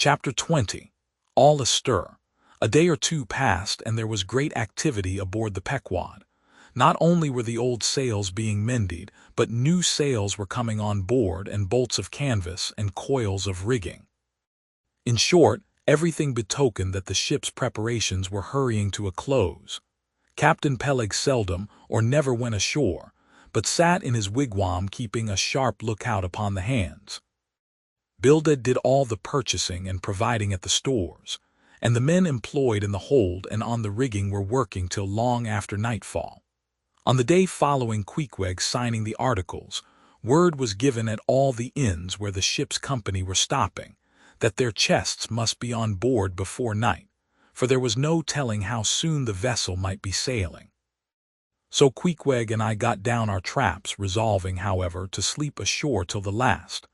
Chapter 20. All astir. A day or two passed, and there was great activity aboard the Pequod. Not only were the old sails being mended, but new sails were coming on board, and bolts of canvas and coils of rigging. In short, everything betokened that the ship's preparations were hurrying to a close. Captain Peleg seldom or never went ashore, but sat in his wigwam keeping a sharp lookout upon the hands. Bildad did all the purchasing and providing at the stores, and the men employed in the hold and on the rigging were working till long after nightfall. On the day following Queequeg's signing the articles, word was given at all the inns where the ship's company were stopping, that their chests must be on board before night, for there was no telling how soon the vessel might be sailing. So Queequeg and I got down our traps, resolving, however, to sleep ashore till the last.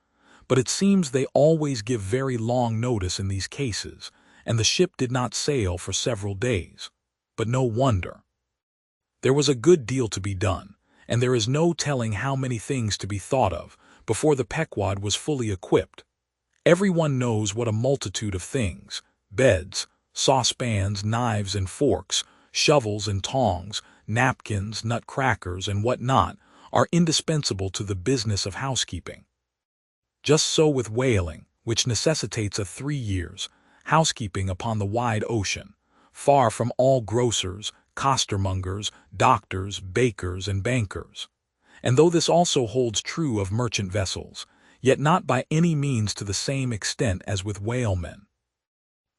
But it seems they always give very long notice in these cases, and the ship did not sail for several days. But no wonder. There was a good deal to be done, and there is no telling how many things to be thought of before the Pequod was fully equipped. Everyone knows what a multitude of things, beds, saucepans, knives and forks, shovels and tongs, napkins, nutcrackers, and what not, are indispensable to the business of housekeeping. Just so with whaling, which necessitates a 3 years' housekeeping upon the wide ocean, far from all grocers, costermongers, doctors, bakers, and bankers. And though this also holds true of merchant vessels, yet not by any means to the same extent as with whalemen.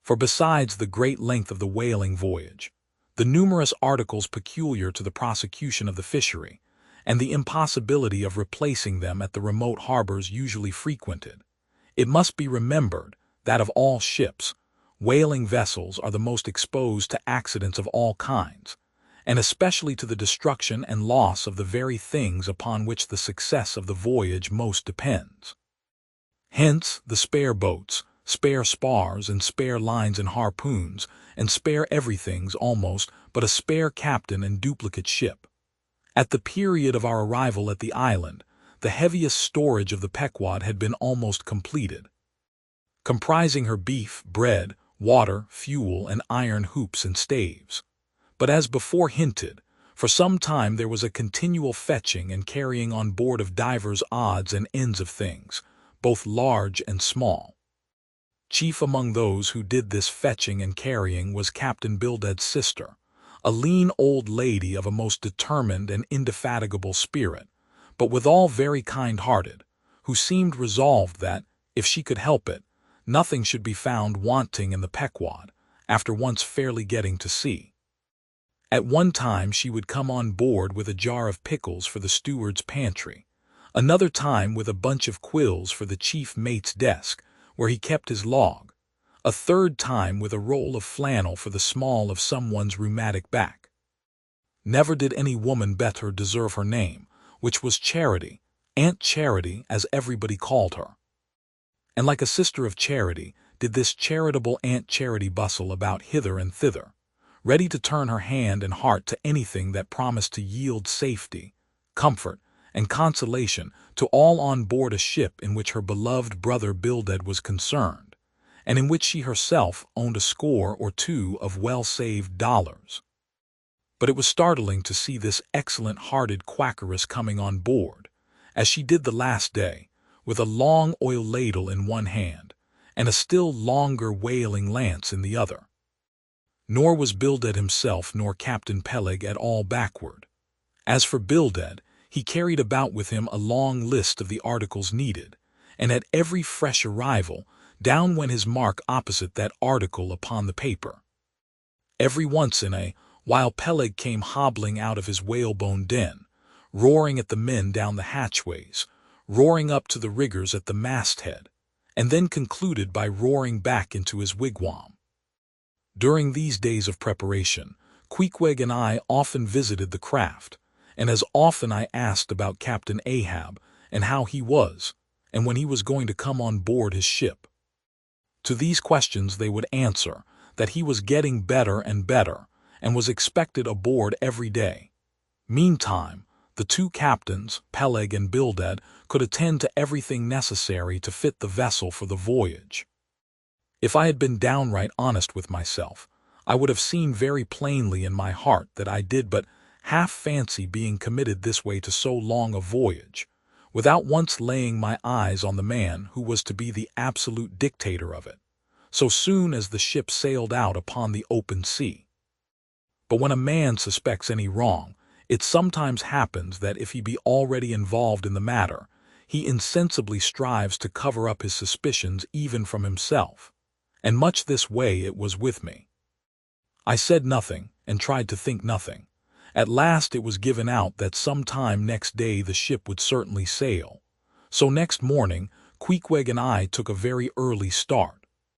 For besides the great length of the whaling voyage, the numerous articles peculiar to the prosecution of the fishery, and the impossibility of replacing them at the remote harbors usually frequented, it must be remembered that of all ships, whaling vessels are the most exposed to accidents of all kinds, and especially to the destruction and loss of the very things upon which the success of the voyage most depends. Hence the spare boats, spare spars, and spare lines and harpoons, and spare everythings almost but a spare captain and duplicate ship. At the period of our arrival at the island, the heaviest storage of the Pequod had been almost completed, comprising her beef, bread, water, fuel, and iron hoops and staves. But as before hinted, for some time there was a continual fetching and carrying on board of divers odds and ends of things, both large and small. Chief among those who did this fetching and carrying was Captain Bildad's sister, a lean old lady of a most determined and indefatigable spirit, but withal very kind-hearted, who seemed resolved that, if she could help it, nothing should be found wanting in the Pequod, after once fairly getting to sea. At one time she would come on board with a jar of pickles for the steward's pantry, another time with a bunch of quills for the chief mate's desk, where he kept his log, a third time with a roll of flannel for the small of someone's rheumatic back. Never did any woman better deserve her name, which was Charity, Aunt Charity, as everybody called her. And like a sister of charity, did this charitable Aunt Charity bustle about hither and thither, ready to turn her hand and heart to anything that promised to yield safety, comfort, and consolation to all on board a ship in which her beloved brother Bildad was concerned, and in which she herself owned a score or two of well-saved dollars. But it was startling to see this excellent-hearted quackeress coming on board, as she did the last day, with a long oil ladle in one hand, and a still longer whaling lance in the other. Nor was Bildad himself nor Captain Peleg at all backward. As for Bildad, he carried about with him a long list of the articles needed, and at every fresh arrival, down went his mark opposite that article upon the paper. Every once in a while Peleg came hobbling out of his whalebone den, roaring at the men down the hatchways, roaring up to the riggers at the masthead, and then concluded by roaring back into his wigwam. During these days of preparation, Queequeg and I often visited the craft, and as often I asked about Captain Ahab, and how he was, and when he was going to come on board his ship. To these questions they would answer that he was getting better and better, and was expected aboard every day. Meantime, the two captains, Peleg and Bildad, could attend to everything necessary to fit the vessel for the voyage. If I had been downright honest with myself, I would have seen very plainly in my heart that I did but half fancy being committed this way to so long a voyage, without once laying my eyes on the man who was to be the absolute dictator of it, so soon as the ship sailed out upon the open sea. But when a man suspects any wrong, it sometimes happens that if he be already involved in the matter, he insensibly strives to cover up his suspicions even from himself. And much this way it was with me. I said nothing, and tried to think nothing. At last it was given out that some time next day the ship would certainly sail. So next morning, Queequeg and I took a very early start,